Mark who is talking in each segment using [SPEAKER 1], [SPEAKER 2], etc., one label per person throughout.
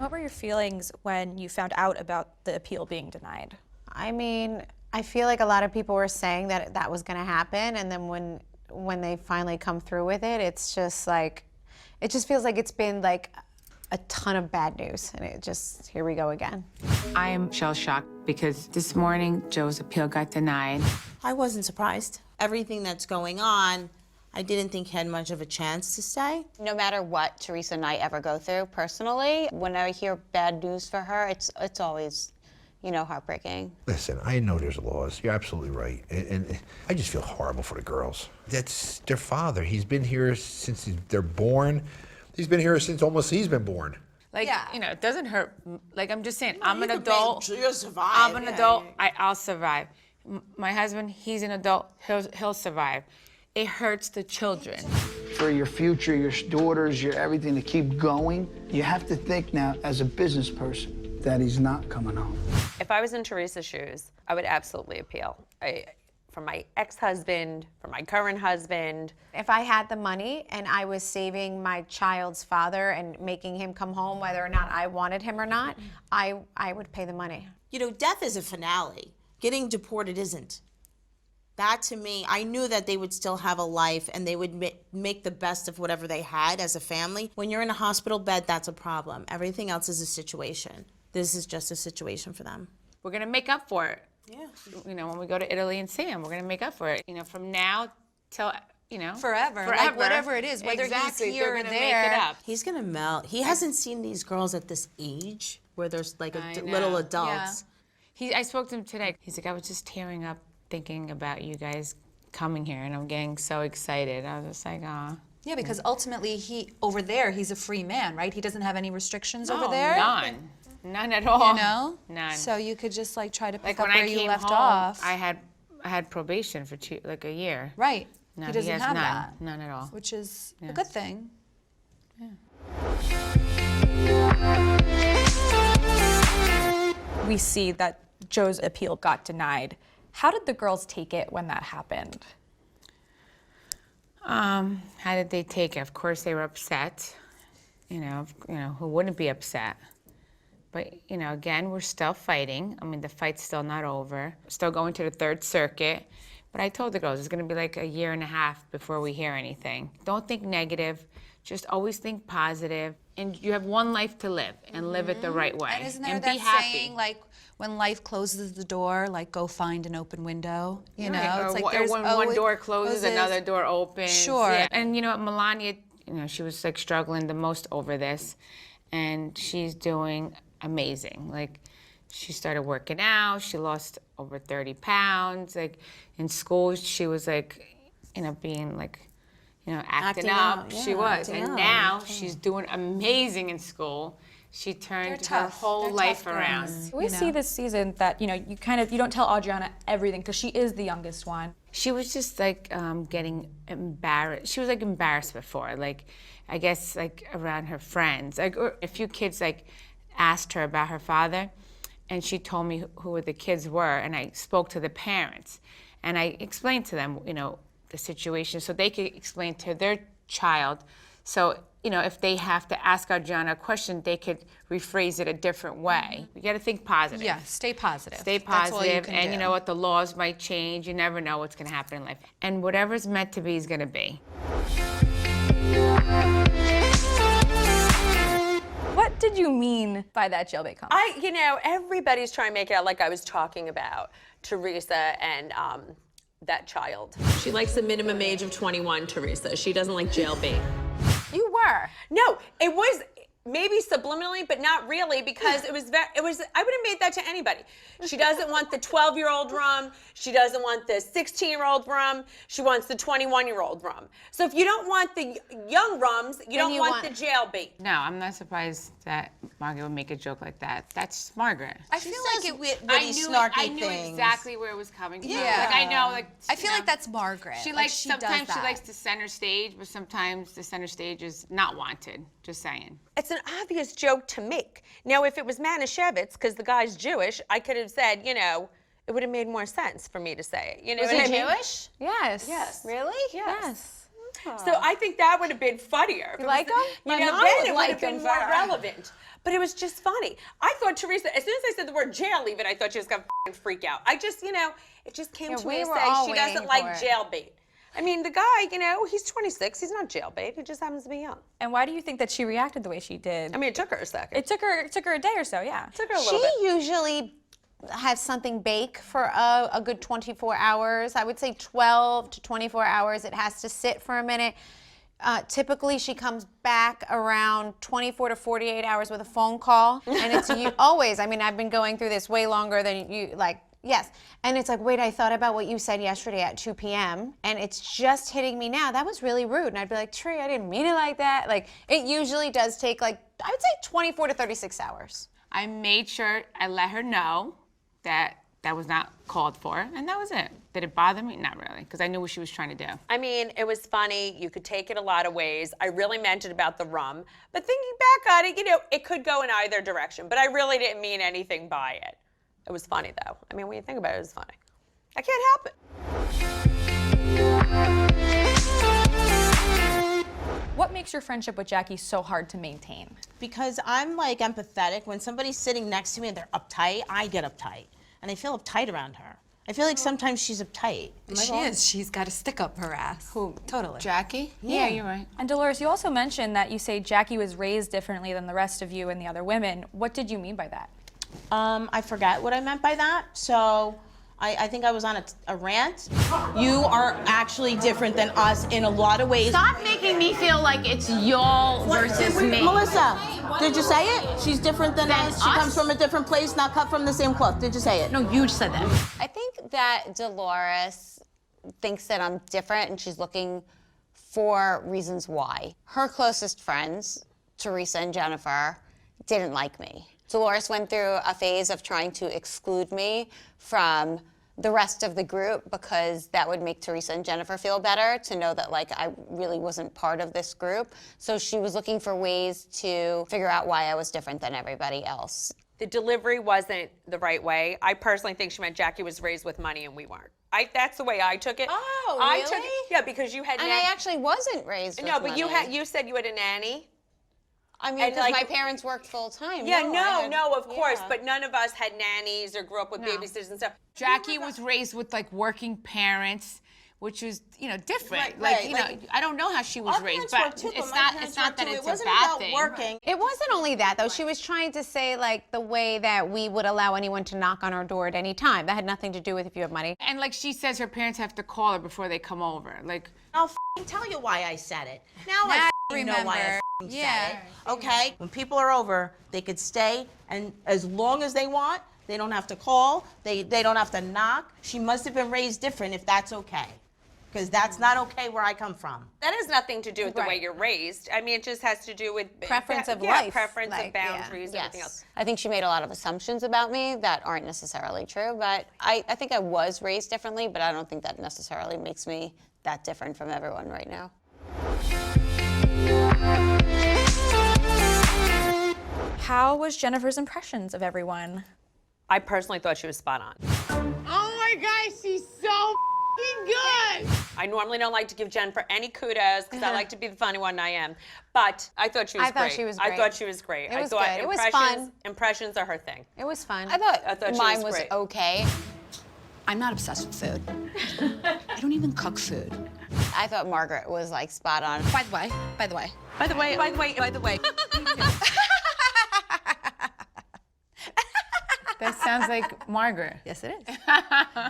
[SPEAKER 1] What were your feelings when you found out about the appeal being denied?
[SPEAKER 2] I mean, I feel like a lot of people were saying that that was going to happen, and then when they finally come through with it, it's just like, it just feels like it's been like a ton of bad news, and it just, here we go again.
[SPEAKER 3] I am shell-shocked because this morning Joe's appeal got denied.
[SPEAKER 4] I wasn't surprised. Everything that's going on, I didn't think had much of a chance to stay.
[SPEAKER 5] No matter what Teresa and I ever go through personally, when I hear bad news for her, it's always, you know, heartbreaking.
[SPEAKER 6] Listen, I know there's laws. You're absolutely right. And I just feel horrible for the girls. That's their father. He's been here since they're born. He's been here since almost he's been born.
[SPEAKER 3] Like, you know, it doesn't hurt. Like, I'm just saying, I'm an
[SPEAKER 4] You
[SPEAKER 3] adult.
[SPEAKER 4] You'll survive.
[SPEAKER 3] I'm an adult. I'll survive. My husband, he's an adult. He'll survive. It hurts the children.
[SPEAKER 7] For your future, your daughters, your everything to keep going, you have to think now as a business person that he's not coming home.
[SPEAKER 8] If I was in Teresa's shoes, I would absolutely appeal. For my ex-husband, for my current husband.
[SPEAKER 2] If I had the money and I was saving my child's father and making him come home, whether or not I wanted him or not, I would pay the money.
[SPEAKER 4] You know, death is a finale. Getting deported isn't. That, to me, I knew that they would still have a life and they would make the best of whatever they had as a family. When you're in a hospital bed, that's a problem. Everything else is a situation. This is just a situation for them.
[SPEAKER 3] We're gonna make up for it.
[SPEAKER 4] Yeah.
[SPEAKER 3] You know, when we go to Italy and see him, we're gonna make up for it. You know, from now till, you know.
[SPEAKER 9] Forever. Like whatever it is, whether
[SPEAKER 3] exactly.
[SPEAKER 9] he's here
[SPEAKER 3] They're
[SPEAKER 9] or
[SPEAKER 3] gonna
[SPEAKER 9] there.
[SPEAKER 3] Make it up.
[SPEAKER 4] He's gonna melt. He hasn't seen these girls at this age where there's like
[SPEAKER 3] I know.
[SPEAKER 4] little adults.
[SPEAKER 3] I spoke to him today. He's like, I was just tearing up thinking about you guys coming here, and I'm getting so excited. I was just like, aw.
[SPEAKER 9] Yeah, because ultimately over there, he's a free man, right? He doesn't have any restrictions over
[SPEAKER 3] No,
[SPEAKER 9] there.
[SPEAKER 3] none. None at all.
[SPEAKER 9] You know?
[SPEAKER 3] None.
[SPEAKER 9] So you could just like try to pick
[SPEAKER 3] Like
[SPEAKER 9] up
[SPEAKER 3] when
[SPEAKER 9] where
[SPEAKER 3] I
[SPEAKER 9] you
[SPEAKER 3] came
[SPEAKER 9] left
[SPEAKER 3] home,
[SPEAKER 9] off.
[SPEAKER 3] I had probation for a year.
[SPEAKER 9] Right.
[SPEAKER 3] No,
[SPEAKER 9] he doesn't
[SPEAKER 3] has
[SPEAKER 9] have
[SPEAKER 3] none.
[SPEAKER 9] that.
[SPEAKER 3] None at all.
[SPEAKER 9] Which is a
[SPEAKER 3] Yes.
[SPEAKER 9] good thing.
[SPEAKER 1] We see that Joe's appeal got denied. How did the girls take it when that happened?
[SPEAKER 3] How did they take it? Of course, they were upset. You know, who wouldn't be upset? But, you know, again, we're still fighting. I mean, the fight's still not over. Still going to the Third Circuit. But I told the girls, it's gonna be like a year and a half before we hear anything. Don't think negative, just always think positive. And you have one life to live, and live it the right way.
[SPEAKER 9] And isn't there
[SPEAKER 3] be
[SPEAKER 9] that
[SPEAKER 3] happy.
[SPEAKER 9] saying, like, when life closes the door, like, go find an open window? You know,
[SPEAKER 3] Right,
[SPEAKER 9] it's
[SPEAKER 3] or
[SPEAKER 9] like there's
[SPEAKER 3] when
[SPEAKER 9] always
[SPEAKER 3] one door closes, another door opens.
[SPEAKER 9] Sure.
[SPEAKER 3] Yeah. And you know, Melania, you know, she was like struggling the most over this, and she's doing amazing. Like, she started working out. She lost over 30 pounds. Like, in school, she was like, you know, being like, you know, acting up.
[SPEAKER 4] out, yeah,
[SPEAKER 3] she was,
[SPEAKER 4] acting
[SPEAKER 3] and
[SPEAKER 4] out.
[SPEAKER 3] now she's doing amazing in school. She turned her
[SPEAKER 9] tough.
[SPEAKER 3] whole
[SPEAKER 9] They're
[SPEAKER 3] life
[SPEAKER 9] tough girls.
[SPEAKER 3] around.
[SPEAKER 1] We see this season that, you know, you don't tell Adriana everything because she is the youngest one.
[SPEAKER 3] She was just like getting embarrassed. She was like embarrassed before, like I guess like around her friends. Like or a few kids like asked her about her father, and she told me who the kids were, and I spoke to the parents, and I explained to them, you know, the situation so they could explain to their child. So, you know, if they have to ask Adriana a question, they could rephrase it a different way. You got to think positive.
[SPEAKER 9] Yeah, stay positive.
[SPEAKER 3] Stay
[SPEAKER 9] That's all
[SPEAKER 3] positive,
[SPEAKER 9] can
[SPEAKER 3] and
[SPEAKER 9] do.
[SPEAKER 3] you know what, the laws might change. You never know what's going to happen in life. And whatever's meant to be is going to be.
[SPEAKER 1] What did you mean by that jailbait comment?
[SPEAKER 8] You know, everybody's trying to make it out like I was talking about Teresa and that child.
[SPEAKER 10] She likes the minimum age of 21, Teresa. She doesn't like jailbait.
[SPEAKER 8] You were. No, it was maybe subliminally, but not really, because I would have made that to anybody. She doesn't want the 12-year-old rum. She doesn't want the 16-year-old rum. She wants the 21-year-old rum. So if you don't want the young rums, you don't want the jailbait.
[SPEAKER 3] No, I'm not surprised that Margaret would make a joke like that. That's Margaret.
[SPEAKER 9] I feel like
[SPEAKER 3] I knew exactly where it was coming from.
[SPEAKER 9] Yeah.
[SPEAKER 3] Like I know, like
[SPEAKER 9] I feel like that's Margaret.
[SPEAKER 3] she
[SPEAKER 9] like
[SPEAKER 3] likes
[SPEAKER 9] she
[SPEAKER 3] sometimes
[SPEAKER 9] does
[SPEAKER 3] she
[SPEAKER 9] that.
[SPEAKER 3] likes the center stage, but sometimes the center stage is not wanted. Just saying.
[SPEAKER 8] It's an obvious joke to make. Now, if it was Manischewitz, because the guy's Jewish, I could have said, you know, it would have made more sense for me to say it. You know
[SPEAKER 5] Was
[SPEAKER 8] what
[SPEAKER 5] he
[SPEAKER 8] I mean?
[SPEAKER 5] Jewish?
[SPEAKER 2] Yes.
[SPEAKER 8] Yes.
[SPEAKER 5] Really?
[SPEAKER 8] Yes. So I think that would have been funnier.
[SPEAKER 2] You like him?
[SPEAKER 8] You
[SPEAKER 5] My
[SPEAKER 8] know,
[SPEAKER 5] mom
[SPEAKER 8] then
[SPEAKER 5] would
[SPEAKER 8] it would
[SPEAKER 5] like
[SPEAKER 8] have been
[SPEAKER 5] him
[SPEAKER 8] more
[SPEAKER 5] for her.
[SPEAKER 8] relevant. But it was just funny. I thought Teresa, as soon as I said the word jail even, I thought she was gonna freak out. I just, it just came
[SPEAKER 2] Yeah,
[SPEAKER 8] to
[SPEAKER 2] we
[SPEAKER 8] me to
[SPEAKER 2] were
[SPEAKER 8] say
[SPEAKER 2] all
[SPEAKER 8] she
[SPEAKER 2] waiting
[SPEAKER 8] doesn't like
[SPEAKER 2] for it.
[SPEAKER 8] jailbait. I mean, the guy, he's 26. He's not jailbait. He just happens to be young.
[SPEAKER 1] And why do you think that she reacted the way she did?
[SPEAKER 8] I mean, it took her a second.
[SPEAKER 1] It took her a day or so, yeah.
[SPEAKER 8] took her a little
[SPEAKER 2] She
[SPEAKER 8] bit.
[SPEAKER 2] usually has something bake for a good 24 hours. I would say 12 to 24 hours. It has to sit for a minute. Typically, she comes back around 24 to 48 hours with a phone call. And it's always, I mean, I've been going through this way longer than you, like, yes. And it's like, wait, I thought about what you said yesterday at 2 p.m. and it's just hitting me now. That was really rude. And I'd be like, Tree, I didn't mean it like that. Like, it usually does take, like, I would say 24 to 36 hours.
[SPEAKER 3] I made sure I let her know that that was not called for, and that was it. Did it bother me? Not really, because I knew what she was trying to do.
[SPEAKER 8] I mean, it was funny. You could take it a lot of ways. I really meant it about the rum. But thinking back on it, it could go in either direction. But I really didn't mean anything by it. It was funny, though. I mean, when you think about it, it was funny. I can't help it.
[SPEAKER 1] What makes your friendship with Jackie so hard to maintain?
[SPEAKER 4] Because I'm like empathetic. When somebody's sitting next to me and they're uptight, I get uptight. And I feel uptight around her. I feel like sometimes she's uptight.
[SPEAKER 9] She is. She's got a stick up her ass. Who? Totally.
[SPEAKER 3] Jackie? Yeah, you're right.
[SPEAKER 1] And Dolores, you also mentioned that you say Jackie was raised differently than the rest of you and the other women. What did you mean by that?
[SPEAKER 4] I forgot what I meant by that. So I think I was on a rant. You are actually different than us in a lot of ways.
[SPEAKER 5] Stop making me feel like it's y'all versus me.
[SPEAKER 4] Melissa, did you say it? She's different than us. She comes from a different place, not cut from the same cloth. Did you say it?
[SPEAKER 9] No, you said that.
[SPEAKER 5] I think that Dolores thinks that I'm different and she's looking for reasons why. Her closest friends, Teresa and Jennifer, didn't like me. Dolores went through a phase of trying to exclude me from the rest of the group because that would make Teresa and Jennifer feel better to know that like I really wasn't part of this group. So she was looking for ways to figure out why I was different than everybody else.
[SPEAKER 8] The delivery wasn't the right way. I personally think she meant Jackie was raised with money and we weren't. That's the way I took it.
[SPEAKER 5] Oh,
[SPEAKER 8] I
[SPEAKER 5] really?
[SPEAKER 8] took it, yeah, because you had
[SPEAKER 5] And I actually wasn't raised with
[SPEAKER 8] No, but
[SPEAKER 5] money.
[SPEAKER 8] you said you had a nanny.
[SPEAKER 5] I mean,
[SPEAKER 8] and,
[SPEAKER 5] because
[SPEAKER 8] like-
[SPEAKER 5] my parents worked full time.
[SPEAKER 8] Yeah,
[SPEAKER 5] I
[SPEAKER 8] of course,
[SPEAKER 5] yeah.
[SPEAKER 8] but none of us had nannies or grew up with babysitters and stuff.
[SPEAKER 3] Jackie was raised with like working parents, which was, different.
[SPEAKER 4] Right,
[SPEAKER 3] I don't know how she was
[SPEAKER 4] Our
[SPEAKER 3] raised,
[SPEAKER 4] parents
[SPEAKER 3] but
[SPEAKER 4] worked too,
[SPEAKER 3] it's
[SPEAKER 4] my
[SPEAKER 3] not
[SPEAKER 4] parents
[SPEAKER 3] that
[SPEAKER 4] worked too.
[SPEAKER 3] it's
[SPEAKER 4] It
[SPEAKER 3] a
[SPEAKER 4] wasn't
[SPEAKER 3] bad
[SPEAKER 4] about
[SPEAKER 3] thing.
[SPEAKER 4] working.
[SPEAKER 2] It wasn't only that, though. She was trying to say, like, the way that we would allow anyone to knock on our door at any time. That had nothing to do with if you have money.
[SPEAKER 3] And like she says, her parents have to call her before they come over. Like,
[SPEAKER 4] I'll tell you why I said it. Now I know why I said it. Okay? When people are over, they could stay, and as long as they want, they don't have to call, they don't have to knock. She must have been raised different if that's okay. Because that's not okay where I come from.
[SPEAKER 8] That has nothing to do with the way
[SPEAKER 2] Right.
[SPEAKER 8] you're raised. I mean, it just has to do with
[SPEAKER 2] Preference of
[SPEAKER 8] yeah,
[SPEAKER 2] life,
[SPEAKER 8] preference
[SPEAKER 2] like,
[SPEAKER 8] of boundaries, everything
[SPEAKER 5] Yes.
[SPEAKER 8] else.
[SPEAKER 5] I think she made a lot of assumptions about me that aren't necessarily true, but I think I was raised differently, but I don't think that necessarily makes me that different from everyone right now.
[SPEAKER 1] How was Jennifer's impressions of everyone?
[SPEAKER 8] I personally thought she was spot on.
[SPEAKER 3] oh my gosh, she's so good.
[SPEAKER 8] I normally don't like to give Jennifer any kudos because I like to be the funny one, and I am. But I thought she was
[SPEAKER 2] I
[SPEAKER 8] great.
[SPEAKER 2] thought she was
[SPEAKER 8] I
[SPEAKER 2] great.
[SPEAKER 8] thought she was great.
[SPEAKER 2] It was
[SPEAKER 8] I thought
[SPEAKER 2] good. It was
[SPEAKER 8] impressions,
[SPEAKER 2] fun.
[SPEAKER 8] Impressions are her thing.
[SPEAKER 2] It was fun.
[SPEAKER 5] I thought
[SPEAKER 8] she
[SPEAKER 5] mine
[SPEAKER 8] was
[SPEAKER 5] was
[SPEAKER 8] great.
[SPEAKER 5] okay.
[SPEAKER 9] I'm not obsessed with food. I don't even cook food.
[SPEAKER 5] I thought Margaret was like spot on.
[SPEAKER 9] By the way.
[SPEAKER 8] By the way.
[SPEAKER 3] That sounds like Margaret.
[SPEAKER 9] Yes, it is.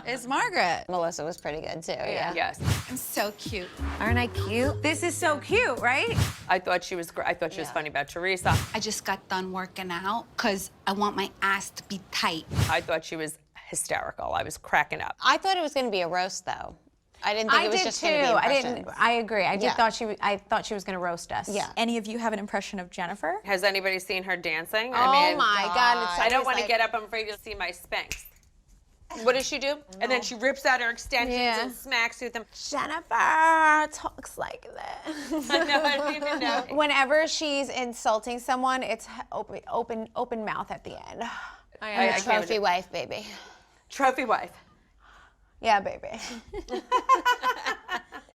[SPEAKER 9] It's Margaret.
[SPEAKER 5] Melissa was pretty good too, yeah.
[SPEAKER 8] Yes.
[SPEAKER 9] I'm so cute.
[SPEAKER 2] Aren't I cute? This is so cute, right?
[SPEAKER 8] I thought she was great. I thought she was funny about Teresa.
[SPEAKER 9] I just got done working out because I want my ass to be tight.
[SPEAKER 8] I thought she was hysterical. I was cracking up.
[SPEAKER 5] I thought it was going to be a roast though. I didn't think
[SPEAKER 2] I
[SPEAKER 5] it was
[SPEAKER 2] did
[SPEAKER 5] just
[SPEAKER 2] too.
[SPEAKER 5] going to be
[SPEAKER 2] I
[SPEAKER 5] impressions.
[SPEAKER 2] didn't. I agree. I
[SPEAKER 5] Yeah.
[SPEAKER 2] thought she was gonna roast us.
[SPEAKER 5] Yeah.
[SPEAKER 1] Any of you have an impression of Jennifer?
[SPEAKER 8] Has anybody seen her dancing?
[SPEAKER 2] Oh
[SPEAKER 8] I mean,
[SPEAKER 2] my God! It's
[SPEAKER 8] I don't
[SPEAKER 2] always
[SPEAKER 8] want to
[SPEAKER 2] like-
[SPEAKER 8] get up. I'm afraid you'll see my Spanx. What does she do? And then she rips out her extensions
[SPEAKER 2] Yeah.
[SPEAKER 8] and smacks with them.
[SPEAKER 2] Jennifer talks like that.
[SPEAKER 8] I know, I don't even know.
[SPEAKER 2] Whenever she's insulting someone, it's open mouth at the end.
[SPEAKER 8] I can't
[SPEAKER 5] Trophy
[SPEAKER 8] do-
[SPEAKER 5] wife, baby.
[SPEAKER 8] Trophy wife.
[SPEAKER 2] Yeah, baby.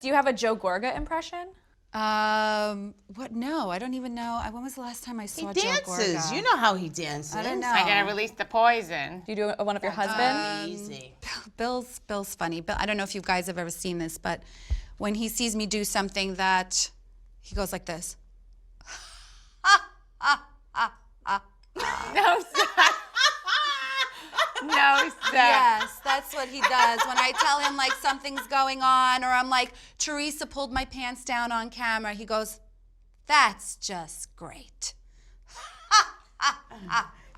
[SPEAKER 1] Do you have a Joe Gorga impression?
[SPEAKER 9] What? No, I don't even know. When was the last time I saw
[SPEAKER 4] He
[SPEAKER 9] Joe
[SPEAKER 4] dances.
[SPEAKER 9] Gorga?
[SPEAKER 4] You know how he dances.
[SPEAKER 9] I don't know.
[SPEAKER 3] I gotta release the poison.
[SPEAKER 1] Do you do one of your husband?
[SPEAKER 4] Easy.
[SPEAKER 9] Bill's funny. Bill, I don't know if you guys have ever seen this, but when he sees me do something that he goes like this.
[SPEAKER 3] No, sir. No, sir.
[SPEAKER 9] Yes, that's what he does. When I tell him like something's going on, or I'm like, Teresa pulled my pants down on camera, he goes, that's just great.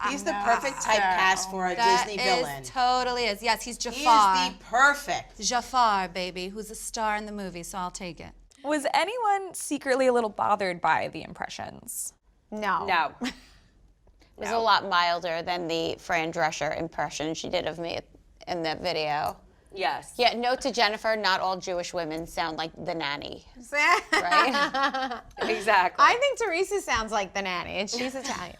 [SPEAKER 4] He's the perfect typecast for a Disney villain.
[SPEAKER 9] Totally is. Yes, he's
[SPEAKER 4] He
[SPEAKER 9] Jafar.
[SPEAKER 4] is the perfect.
[SPEAKER 9] Jafar, baby, who's a star in the movie, so I'll take it.
[SPEAKER 1] Was anyone secretly a little bothered by the impressions?
[SPEAKER 2] No.
[SPEAKER 8] No.
[SPEAKER 5] It was a lot milder than the Fran Drescher impression she did of me in that video.
[SPEAKER 8] Yes.
[SPEAKER 5] Yeah, note to Jennifer, not all Jewish women sound like the nanny, right?
[SPEAKER 8] Exactly.
[SPEAKER 2] I think Teresa sounds like the nanny, and she's Italian.